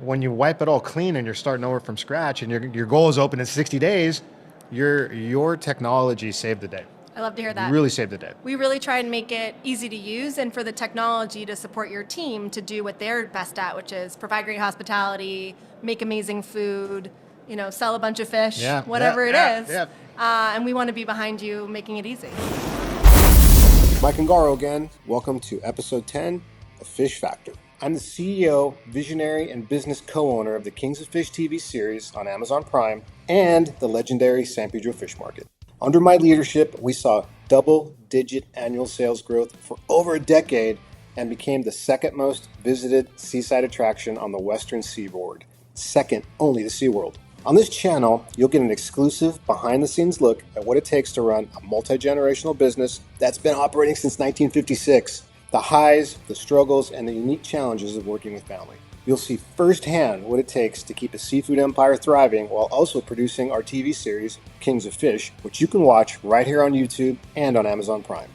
when you wipe it all clean and you're starting over from scratch and your goal is open in 60 days, your technology saved the day. I love to hear that. Really saved the day. We really try and make it easy to use and for the technology to support your team to do what they're best at, which is provide great hospitality, make amazing food, sell a bunch of fish, whatever it is. And we want to be behind you making it easy. Mike Ungaro again. Welcome to episode 10 of Fish Factor. I'm the CEO, visionary, and business co-owner of the Kings of Fish TV series on Amazon Prime and the legendary San Pedro Fish Market. Under my leadership, we saw double-digit annual sales growth for over a decade and became the second most visited seaside attraction on the western seaboard, second only to SeaWorld. On this channel, you'll get an exclusive behind-the-scenes look at what it takes to run a multi-generational business that's been operating since 1956. The highs, the struggles, and the unique challenges of working with family. You'll see firsthand what it takes to keep a seafood empire thriving while also producing our TV series, Kings of Fish, which you can watch right here on YouTube and on Amazon Prime.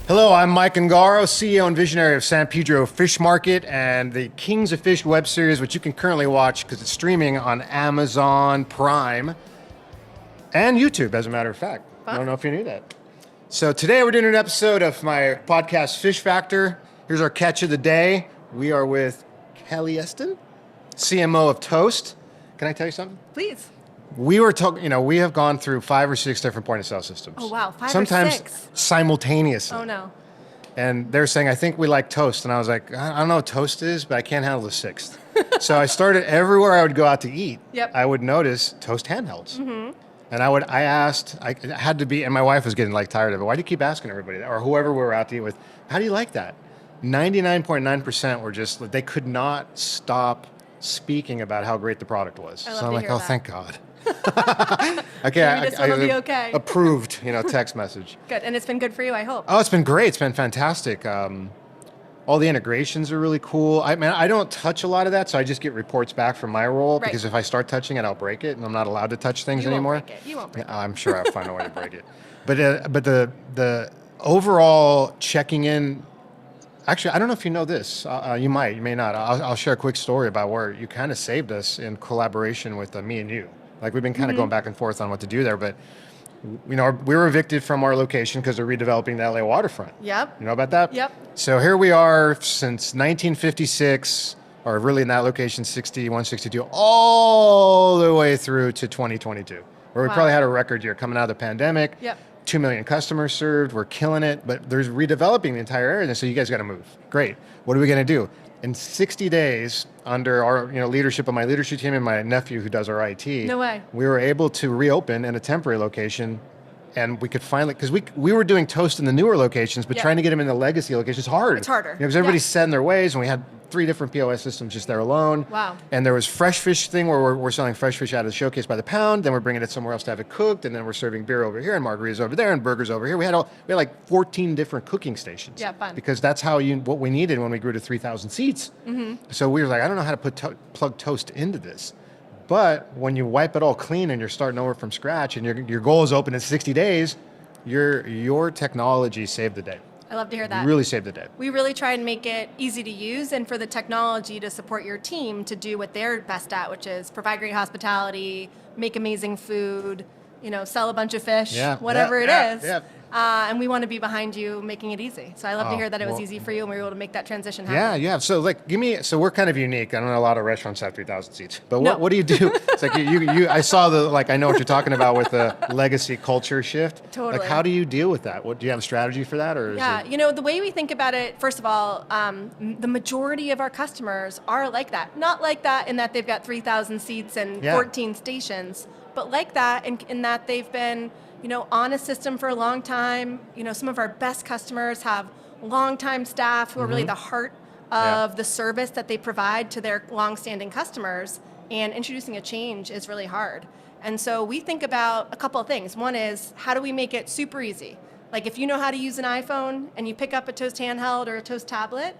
Hello, I'm Mike Ungaro, CEO and visionary of San Pedro Fish Market and the Kings of Fish web series, which you can currently watch because it's streaming on Amazon Prime and YouTube, as a matter of fact. I don't know if you knew that. So today we're doing an episode of my podcast, Fish Factor. Here's our catch of the day. We are with Kelly Esten, CMO of Toast. Can I tell you something? Please. We were talking, we have gone through 5 or 6 different point of sale systems. Oh, wow. Sometimes or 6? Simultaneously. Oh, no. And they're saying, I think we like Toast. And I was like, I don't know what Toast is, but I can't handle the 6th. So I started everywhere I would go out to eat. Yep. I would notice Toast handhelds. Mm-hmm. And I asked, I had to be, and my wife was getting tired of it. Why do you keep asking everybody that? Or whoever we were out to eat with, how do you like that? 99.9% were just, they could not stop speaking about how great the product was. So I'm like, that. thank God. Okay, maybe this one will be okay. Approved, text message. Good, and it's been good for you, I hope. Oh, it's been great. It's been fantastic. All the integrations are really cool. I don't touch a lot of that, so I just get reports back from my role because if I start touching it, I'll break it, and I'm not allowed to touch things anymore. You won't break it. I'm sure I'll find a way to break it. But the overall checking in. Actually, I don't know if you know this. You might, you may not. I'll share a quick story about where you kind of saved us in collaboration with me and you. Like we've been kind of going back and forth on what to do there, but we were evicted from our location because they're redeveloping the LA waterfront. Yep. You know about that? Yep. So here we are since 1956, or really in that location, 61, 62, all the way through to 2022, where we probably had a record year coming out of the pandemic. Yep. 2 million customers served. We're killing it, but there's redeveloping the entire area. And so you guys got to move. Great. What are we going to do? In 60 days, under our leadership of my leadership team and my nephew who does our IT, No way. we were able to reopen in a temporary location, and we could finally, because we were doing Toast in the newer locations, but trying to get them in the legacy locations is hard. It's harder. Because everybody's set in their ways, and we had 3 different POS systems just there alone. Wow. And there was fresh fish thing where we're selling fresh fish out of the showcase by the pound, then we're bringing it somewhere else to have it cooked, and then we're serving beer over here and margaritas over there and burgers over here. We had like 14 different cooking stations. Yeah, fun. Because that's what we needed when we grew to 3,000 seats. Mm-hmm. So we were like, I don't know how to plug Toast into this. But when you wipe it all clean and you're starting over from scratch and your goal is open in 60 days, your technology saved the day. I love to hear that. Really saved the day. We really try and make it easy to use and for the technology to support your team to do what they're best at, which is provide great hospitality, make amazing food, sell a bunch of fish, whatever it is. Yeah. And we want to be behind you making it easy. So I love to hear that it was easy for you and we were able to make that transition happen. Yeah. So so we're kind of unique. I don't know a lot of restaurants have 3,000 seats, but what do you do? It's like you I saw I know what you're talking about with the legacy culture shift. Totally. Like how do you deal with that? Do you have a strategy for that, or? Yeah, the way we think about it, first of all, the majority of our customers are like that. Not like that in that they've got 3,000 seats and 14 stations, but like that in that they've been on a system for a long time. Some of our best customers have longtime staff who are really the heart of the service that they provide to their longstanding customers, and introducing a change is really hard. And so we think about a couple of things. One is, how do we make it super easy? Like if you know how to use an iPhone and you pick up a Toast handheld or a Toast tablet,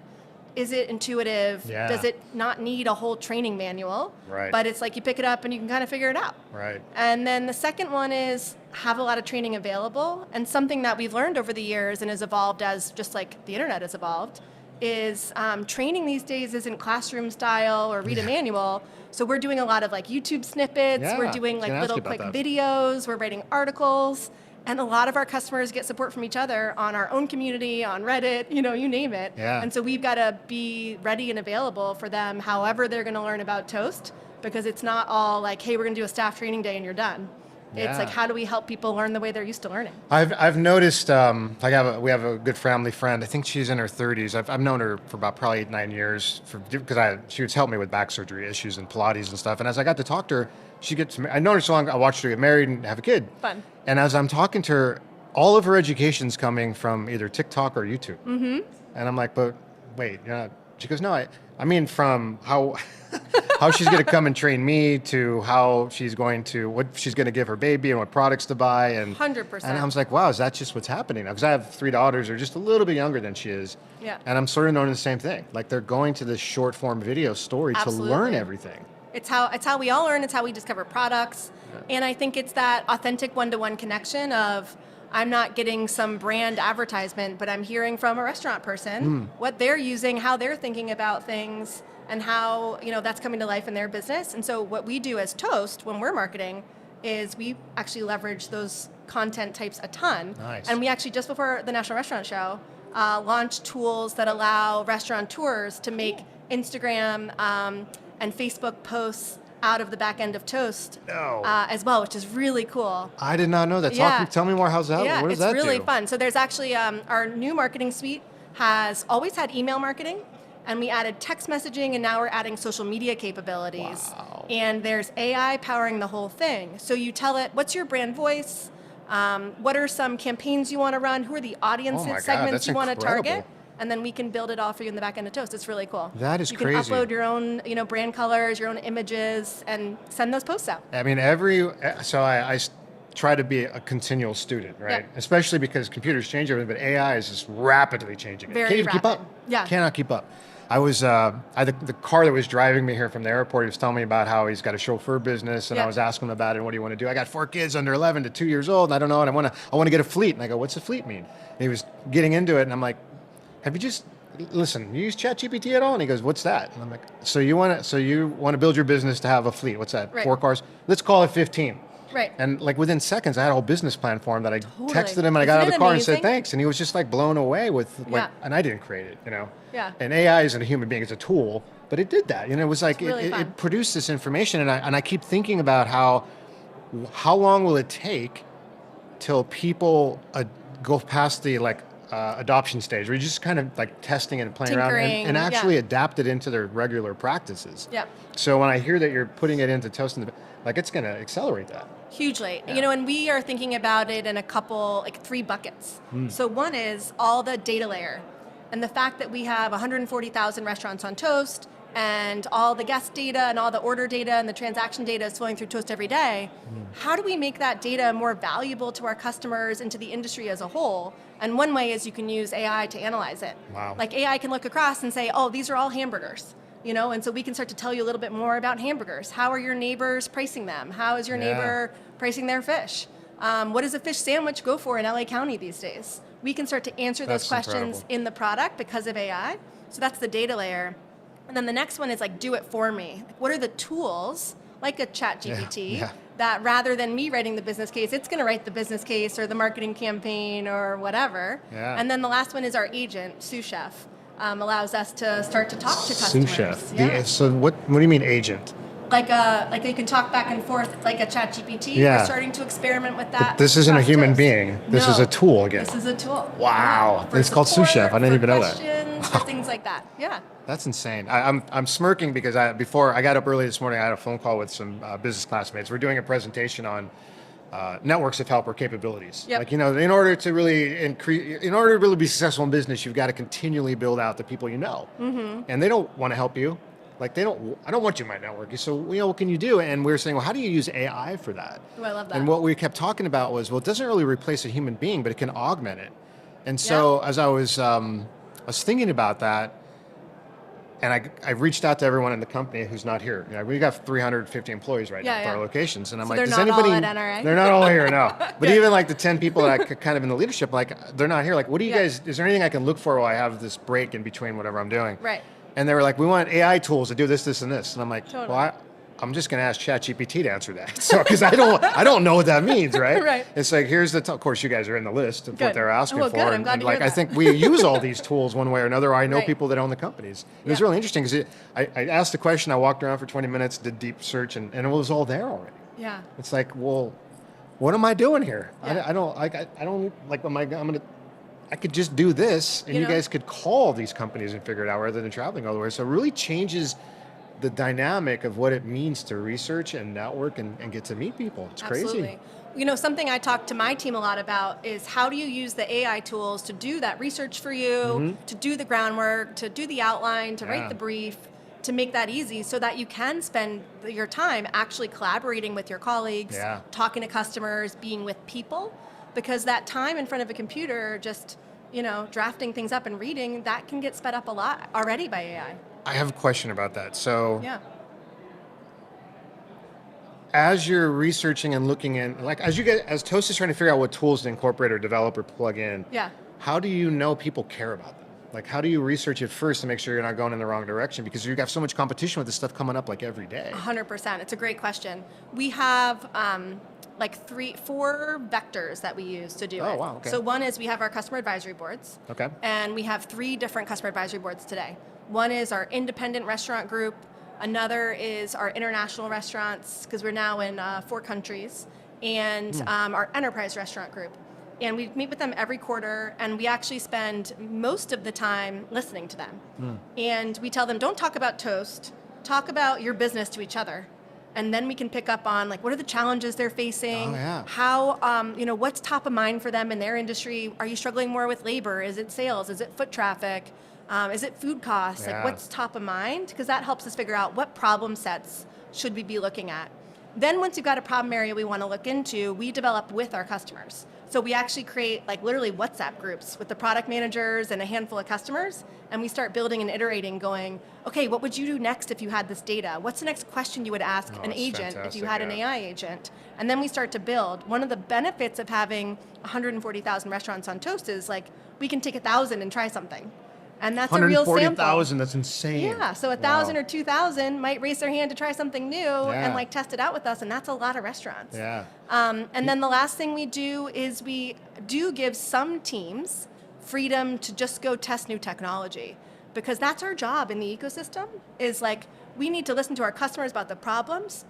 is it intuitive? Yeah. Does it not need a whole training manual? Right. But it's like you pick it up and you can kind of figure it out. Right. And then the second one is have a lot of training available. And something that we've learned over the years and has evolved as just like the internet has evolved is training these days isn't classroom style or read a manual. So we're doing a lot of like YouTube snippets. Yeah, We're doing like little quick videos. We're writing articles. And a lot of our customers get support from each other on our own community, on Reddit, you name it. Yeah. And so we've got to be ready and available for them however they're going to learn about Toast, because it's not all like, hey, we're going to do a staff training day and you're done. It's like, how do we help people learn the way they're used to learning? I've noticed, we have a good family friend. I think she's in her 30s. I've known her for about probably 8-9 years because she was helping me with back surgery issues and Pilates and stuff. And as I got to talk to her, I known her so long, I watched her get married and have a kid. Fun. And as I'm talking to her, all of her education's coming from either TikTok or YouTube. Mm-hmm. And I'm like, but wait, you're not. She goes, no, I mean from how she's going to come and train me to how she's going to, what she's going to give her baby and what products to buy. And 100%. And I was like, wow, is that just what's happening now? Because I have 3 daughters who are just a little bit younger than she is. Yeah. And I'm sort of noticing the same thing. Like they're going to this short form video story Absolutely. to learn everything. It's how we all learn. It's how we discover products. Yeah. And I think it's that authentic one-to-one connection of, I'm not getting some brand advertisement, but I'm hearing from a restaurant person what they're using, how they're thinking about things, and how that's coming to life in their business. And so what we do as Toast when we're marketing is we actually leverage those content types a ton. Nice. And we actually, just before the National Restaurant Show, launched tools that allow restaurateurs to make Instagram and Facebook posts out of the back end of Toast as well, which is really cool. I did not know that. Tell me more. How's that? Yeah, what does that do? It's really fun. So there's actually our new marketing suite has always had email marketing, and we added text messaging, and now we're adding social media capabilities. Wow. And there's AI powering the whole thing. So you tell it, what's your brand voice? What are some campaigns you want to run? Who are the audience segments you want to target? And then we can build it all for you in the back end of Toast. It's really cool. That is crazy. You can upload your own, brand colors, your own images, and send those posts out. I mean, I try to be a continual student, right? Yeah. Especially because computers change everything, but AI is just rapidly changing. Very Can't even rapid. keep up. Yeah. Cannot keep up. The car that was driving me here from the airport, he was telling me about how he's got a chauffeur business, and I was asking him about it and what do you want to do? I got 4 kids under 11 to 2 years old, and I don't know, and I want to get a fleet. And I go, what's a fleet mean? And he was getting into it, and I'm like, listen, you use ChatGPT at all? And he goes, what's that? And I'm like, so you want to build your business to have a fleet? What's that? Right. 4 cars? Let's call it 15. Right. And like within seconds, I had a whole business plan for him that I texted him and I got out of the car and said thanks. And he was just like blown away with and I didn't create it, Yeah. And AI isn't a human being, it's a tool, but it did that. It was like, really it produced this information. And I keep thinking about how long will it take till people go past the adoption stage, where you're just kind of like testing and playing around and actually adapt it into their regular practices. Yeah. So when I hear that you're putting it into Toast, it's going to accelerate that. Hugely. Yeah. And we are thinking about it in 3 buckets. So one is all the data layer. And the fact that we have 140,000 restaurants on Toast, and all the guest data and all the order data and the transaction data is flowing through Toast every day. How do we make that data more valuable to our customers and to the industry as a whole? And one way is you can use AI to analyze it. Wow. Like AI can look across and say, oh, these are all hamburgers. And so we can start to tell you a little bit more about hamburgers. How are your neighbors pricing them? How is your neighbor pricing their fish? What does a fish sandwich go for in LA County these days? We can start to answer those questions in the product because of AI. So that's the data layer. And then the next one is do it for me. What are the tools, like a ChatGPT, that rather than me writing the business case, it's going to write the business case or the marketing campaign or whatever. Yeah. And then the last one is our agent, Sous Chef, allows us to start to talk to customers. Sous Chef. Yeah. So what do you mean agent? Like you can talk back and forth like a ChatGPT. Yeah. We're starting to experiment with that. But this isn't a human being. This is a tool again. This is a tool. Wow. It's called Sous Chef. I didn't even know that. For things like that. Yeah. That's insane. I'm smirking because before I got up early this morning, I had a phone call with some business classmates. We're doing a presentation on networks of helper capabilities. Yep. In order to really be successful in business, you've got to continually build out the people you know. Mm-hmm. And they don't want to help you. I don't want you in my network. So, what can you do? And we were saying, well, how do you use AI for that? Oh, I love that. And what we kept talking about was, well, it doesn't really replace a human being, but it can augment it. And so as I was thinking about that, And I reached out to everyone in the company who's not here. We got 350 employees right now at our locations. And I'm like, they're does not anybody... all at NRA? They're not all here, no. But even like the 10 people that I kind of in the leadership, like, they're not here. Like, what do you guys... Is there anything I can look for while I have this break in between whatever I'm doing? Right. And they were like, we want AI tools to do this, this, and this. And I'm like, Totally. well, I'm just going to ask ChatGPT to answer that. So, because I don't know what that means, right? Right. It's like, here's the, of course, you guys are in the list of what they're asking for. Good. I'm glad and to like, hear I that. think we use all these tools one way or another. I know Right. people that own the companies. It was really interesting because I asked the question, I walked around for 20 minutes, did deep search, and it was all there already. Yeah. It's like, well, what am I doing here? Yeah. I don't like, I could just do this, and you guys could call these companies and figure it out rather than traveling all the way. So it really changes the dynamic of what it means to research and network and get to meet people. It's Absolutely. crazy. Something I talk to my team a lot about is how do you use the AI tools to do that research for you, to do the groundwork, to do the outline, to write the brief, to make that easy so that you can spend your time actually collaborating with your colleagues, talking to customers, being with people, because that time in front of a computer just, drafting things up and reading, that can get sped up a lot already by AI. I have a question about that. So as you're researching and looking in, like as Toast is trying to figure out what tools to incorporate or develop or plug in, how do you know people care about them? Like, how do you research it first to make sure you're not going in the wrong direction? Because you have so much competition with this stuff coming up like every day. 100%. It's a great question. We have like 4 vectors that we use to do it. Oh, wow, okay. So one is we have our customer advisory boards. Okay. And we have 3 different customer advisory boards today. One is our independent restaurant group. Another is our international restaurants, because we're now in 4 countries, and our enterprise restaurant group. And we meet with them every quarter, and we actually spend most of the time listening to them. And we tell them, don't talk about Toast, talk about your business to each other. And then we can pick up on, like, what are the challenges they're facing? How, what's top of mind for them in their industry? Are you struggling more with labor? Is it sales? Is it foot traffic? Is it food costs? Like, what's top of mind? Because that helps us figure out what problem sets should we be looking at. Then once you've got a problem area we want to look into, we develop with our customers. So we actually create like literally WhatsApp groups with the product managers and a handful of customers, and we start building and iterating going, okay, what would you do next if you had this data? What's the next question you would ask an agent if you had an AI agent? And then we start to build. One of the benefits of having 140,000 restaurants on Toast is like, we can take 1,000 and try something. And that's a real sample. 140,000, that's insane. Yeah, so 1,000 or 2,000 might raise their hand to try something new and like test it out with us, and that's a lot of restaurants. And then the last thing we do is we do give some teams freedom to just go test new technology, because that's our job in the ecosystem, is like, we need to listen to our customers about the problems,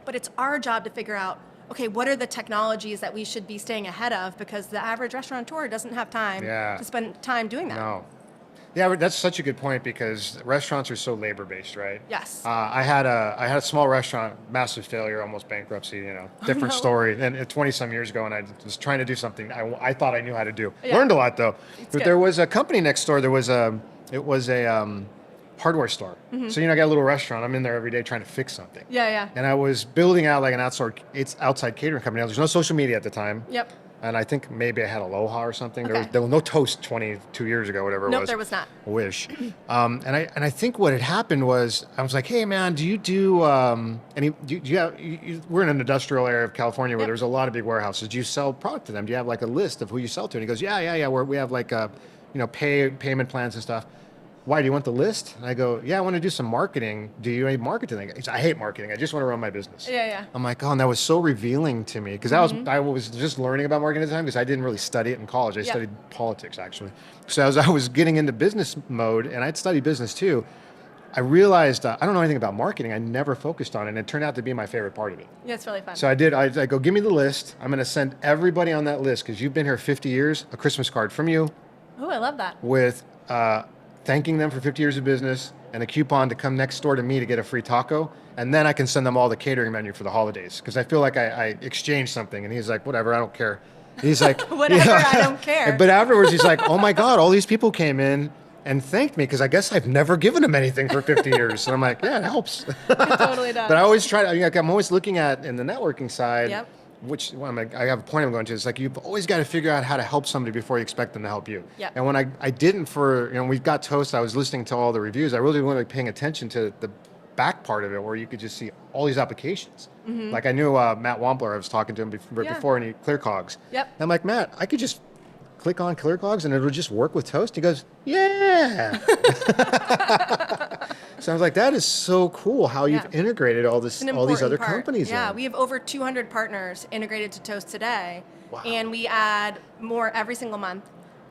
but it's our job to figure out, okay, what are the technologies that we should be staying ahead of, because the average restaurateur doesn't have time to spend time doing that. No. Yeah, that's such a good point, because restaurants are so labor-based, right? Yes. I had a small restaurant, massive failure, almost bankruptcy, different story. And 20-some years ago, and I was trying to do something I thought I knew how to do. Learned a lot, though. But there was a company next door. It was a hardware store. So, I got a little restaurant. I'm in there every day trying to fix something. And I was building out like an outside catering company. Now, there's no social media at the time. And I think maybe I had Aloha or something. Okay. There was no Toast 22 years ago, whatever it was. Nope, there was not. I wish. And I think what had happened was, I was like, hey man, do you do, we're in an industrial area of California where there's a lot of big warehouses. Do you sell product to them? Do you have like a list of who you sell to? And he goes, yeah. We have like, payment plans and stuff. Why, do you want the list? And I go, yeah, I want to do some marketing. Do you need marketing? He said, I hate marketing. I just want to run my business. I'm like, oh, and that was so revealing to me, because I was just learning about marketing at the time, because I didn't really study it in college. I studied politics, actually. So as I was getting into business mode, and I'd studied business too, I realized I don't know anything about marketing. I never focused on it, and it turned out to be my favorite part of it. Yeah, it's really fun. So I go, give me the list. I'm going to send everybody on that list, because you've been here 50 years, a Christmas card from you. Oh, I love that. With thanking them for 50 years of business and a coupon to come next door to me to get a free taco. And then I can send them all the catering menu for the holidays, because I feel like I exchanged something. And he's like, whatever, I don't care. He's like, whatever, I don't care. But afterwards, he's like, oh my God, all these people came in and thanked me, because I guess I've never given them anything for 50 years. And I'm like, yeah, it helps. It totally does. But I always try to, I'm always looking at, in the networking side, I have a point I'm going to. It's like you've always got to figure out how to help somebody before you expect them to help you. Yep. And when I didn't we've got toast, I was listening to all the reviews. I really wasn't paying attention to the back part of it where you could just see all these applications. Mm-hmm. Like I knew Matt Wampler, I was talking to him before, and he ClearCogs. Yep. And I'm like, Matt, I could just click on ClearCogs and it would just work with toast. He goes, yeah. So I was like, that is so cool how you've integrated all these other companies. Yeah, we have over 200 partners integrated to Toast today. Wow. And we add more every single month.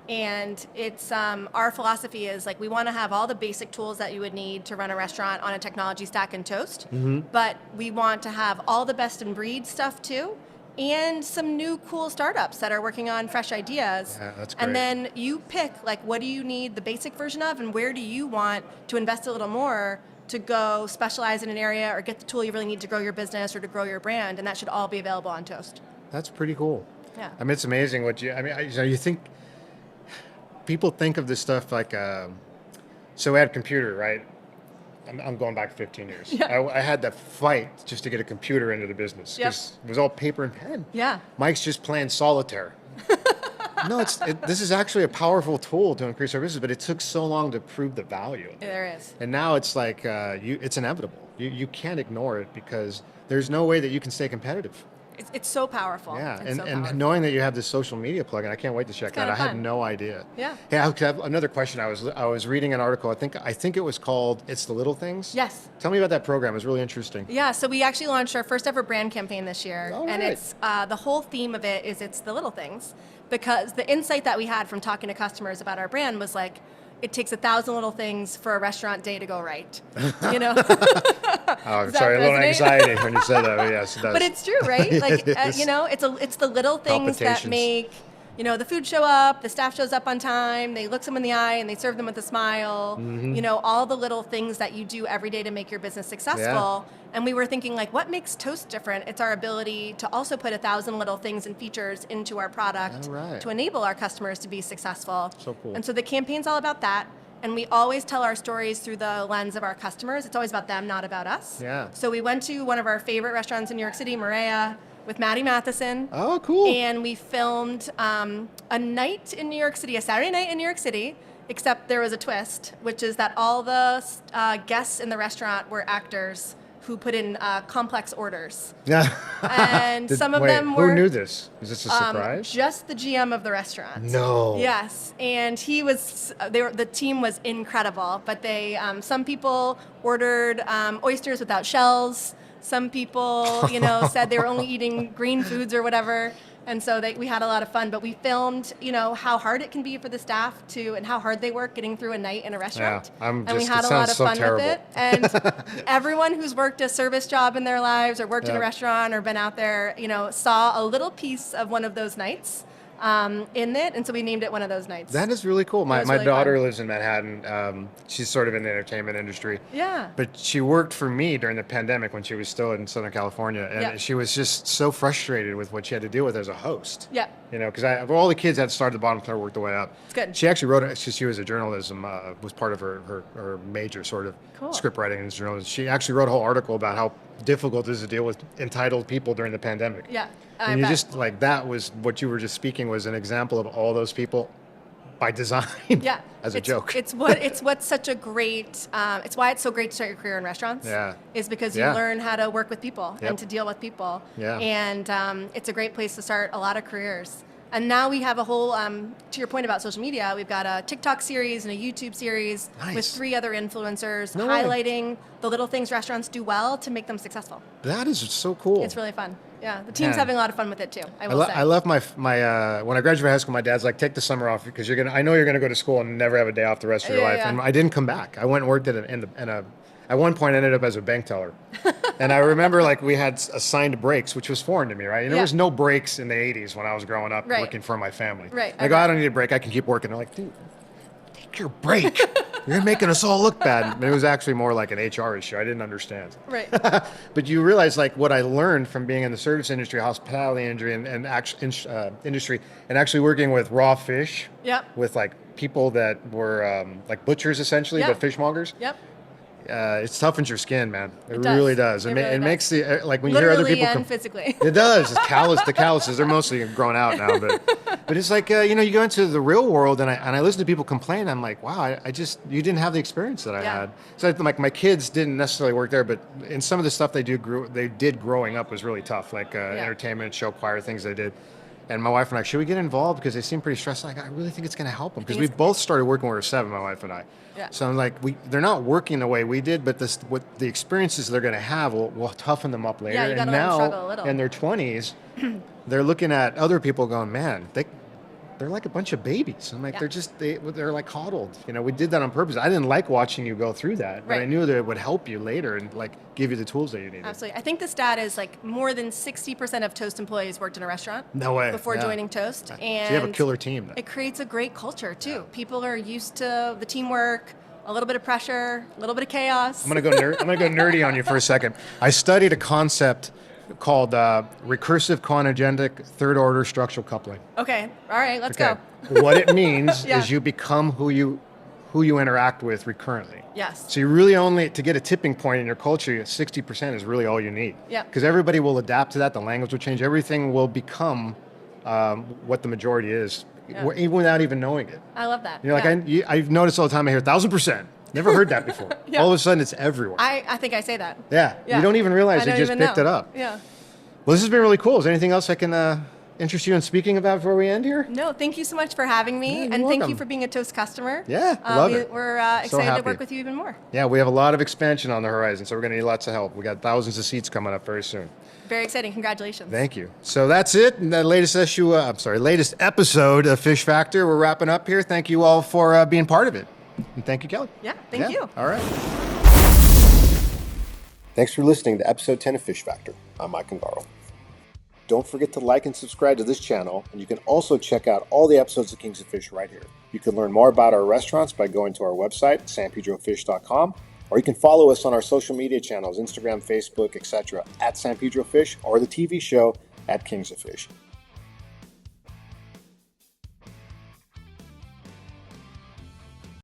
And it's our philosophy is like we want to have all the basic tools that you would need to run a restaurant on a technology stack in Toast, but we want to have all the best in breed stuff too, and some new cool startups that are working on fresh ideas. Yeah, that's great. And then you pick like what do you need the basic version of, and where do you want to invest a little more to go specialize in an area or get the tool you really need to grow your business or to grow your brand, and that should all be available on Toast. That's pretty cool. Yeah. I mean, it's amazing you think. People think of this stuff like, so we had a computer, right? I'm going back 15 years. Yeah. I had to fight just to get a computer into the business because it was all paper and pen. Yeah. Mike's just playing solitaire. No, this is actually a powerful tool to increase our business, but it took so long to prove the value of it. There is. And now it's like, it's inevitable. You can't ignore it because there's no way that you can stay competitive. It's so powerful. Yeah, It's so and powerful. knowing that you have this social media plugin, I can't wait to check that. I had fun. no idea. Yeah. Hey, I have another question. I was reading an article. I think it was called "It's the Little Things." Yes. Tell me about that program. It was really interesting. Yeah, so we actually launched our first ever brand campaign this year, All and right. it's the whole theme of it is it's the little things, because the insight that we had from talking to customers about our brand was like, it takes 1,000 little things for a restaurant day to go right, you know. Oh, sorry, a little resonate? anxiety when you said that. But yes, it does. But it's true, right? Like It is. you know, it's the little things that Palpitations. make, you know, the food show up, the staff shows up on time, they look someone in the eye and they serve them with a smile. Mm-hmm. You know, all the little things that you do every day to make your business successful. Yeah. And we were thinking, like, what makes Toast different? It's our ability to also put 1,000 little things and features into our product All right. to enable our customers to be successful. So cool. And so the campaign's all about that. And we always tell our stories through the lens of our customers. It's always about them, not about us. Yeah. So we went to one of our favorite restaurants in New York City, Maria, with Maddie Matheson. Oh, cool. And we filmed a night in New York City, a Saturday night in New York City, except there was a twist, which is that all the guests in the restaurant were actors who put in complex orders. Yeah. And some of them were... Who knew this? Is this a surprise? Just the GM of the restaurant. No. Yes, and he was. The team was incredible, but they. Some people ordered oysters without shells. Some people, you know, said they were only eating green foods or whatever. And so we had a lot of fun, but we filmed, you know, how hard it can be for the staff and how hard they work getting through a night in a restaurant. Yeah, and we had it a lot sounds of so fun terrible. with it. And everyone who's worked a service job in their lives or worked in a Yeah. restaurant or been out there, you know, saw a little piece of one of those nights in it. And so we named it one of those nights. That is really cool. My was really daughter fun. lives in Manhattan. She's sort of in the entertainment industry. Yeah. But she worked for me during the pandemic when she was still in Southern California. And Yeah. she was just so frustrated with what she had to deal with as a host. Yeah. You know, because all the kids had to start at the bottom and work their way up. It's good. She actually wrote it. She was a journalism, was part of her major sort of Cool. script writing and journalism. She actually wrote a whole article about how difficult it is to deal with entitled people during the pandemic. Yeah. And you just, like, that was what you were just speaking was an example of all those people by design. Yeah. As a joke. It's what's such a great, it's why it's so great to start your career in restaurants. Yeah. Is because you Yeah. learn how to work with people Yep. and to deal with people. Yeah. And it's a great place to start a lot of careers. And now we have a whole, to your point about social media, we've got a TikTok series and a YouTube series with Nice. 3 other influencers No way. highlighting the little things restaurants do well to make them successful. That is so cool. It's really fun. Yeah, the team's Yeah. having a lot of fun with it too. I will say. I left my when I graduated high school. My dad's like, take the summer off because I know you're gonna go to school and never have a day off the rest of your Yeah, life. yeah. And I didn't come back. I went and worked at one point I ended up as a bank teller. And I remember like we had assigned breaks, which was foreign to me, right? And there Yeah. was no breaks in the 80s when I was growing up Right. working for my family. Right. I go, I don't need a break. I can keep working. They're like, dude, take your break. You're making us all look bad. But it was actually more like an HR issue. I didn't understand. Right. But you realize like what I learned from being in the service industry, hospitality industry, and industry, and actually working with raw fish, Yep. with like people that were like butchers essentially, Yep. but fishmongers. Yep. it toughens your skin, man. It does. really does. It really it does. makes the like when you hear other Literally people and physically. It does. The calluses. They're mostly grown out now, but it's like you go into the real world, and I listen to people complain. I'm like, wow, you didn't have the experience that I had. So like my kids didn't necessarily work there, but in some of the stuff they did growing up was really tough, like entertainment, show choir, things they did. And my wife and I, should we get involved? Because they seem pretty stressed. Like, I really think it's going to help them. Because we both started working when we were 7, my wife and I. Yeah. So I'm like, they're not working the way we did, but what the experiences they're going to have will toughen them up later. Yeah, you gotta and let them now, struggle a little. in their 20s, they're looking at other people going, man, they're like a bunch of babies. I'm like, they're like coddled. We did that on purpose. I didn't like watching you go through that, but I knew that it would help you later and like give you the tools that you needed. Absolutely. I think the stat is like more than 60% of Toast employees worked in a restaurant. No way. Before joining Toast. So And you have a killer team then. It creates a great culture too. Yeah. People are used to the teamwork, a little bit of pressure, a little bit of chaos. I'm gonna go nerdy on you for a second. I studied a concept called recursive quantagenic third order structural coupling. Okay. All right. Let's go. What it means is you become who you interact with recurrently. Yes. So you really only, to get a tipping point in your culture, 60% is really all you need. Yeah. Because everybody will adapt to that. The language will change. Everything will become what the majority is, even without even knowing it. I love that. I've noticed all the time. I hear 1,000%. Never heard that before. All of a sudden, it's everywhere. I think I say that. Yeah. You don't even realize you just picked it up. Yeah. Well, this has been really cool. Is there anything else I can interest you in speaking about before we end here? No, thank you so much for having me, and thank you for being a Toast customer. Yeah, love it. We're excited to work with you even more. Yeah, we have a lot of expansion on the horizon, so we're going to need lots of help. We got thousands of seats coming up very soon. Very exciting. Congratulations. Thank you. So that's it. The latest episode of Fish Factor. We're wrapping up here. Thank you all for being part of it. And thank you, Kelly. Yeah, thank you. All right. Thanks for listening to episode 10 of Fish Factor. I'm Mike Ungaro. Don't forget to like and subscribe to this channel, and you can also check out all the episodes of Kings of Fish right here. You can learn more about our restaurants by going to our website, sanpedrofish.com, or you can follow us on our social media channels, Instagram, Facebook, etc., at San Pedro Fish, or the TV show at Kings of Fish.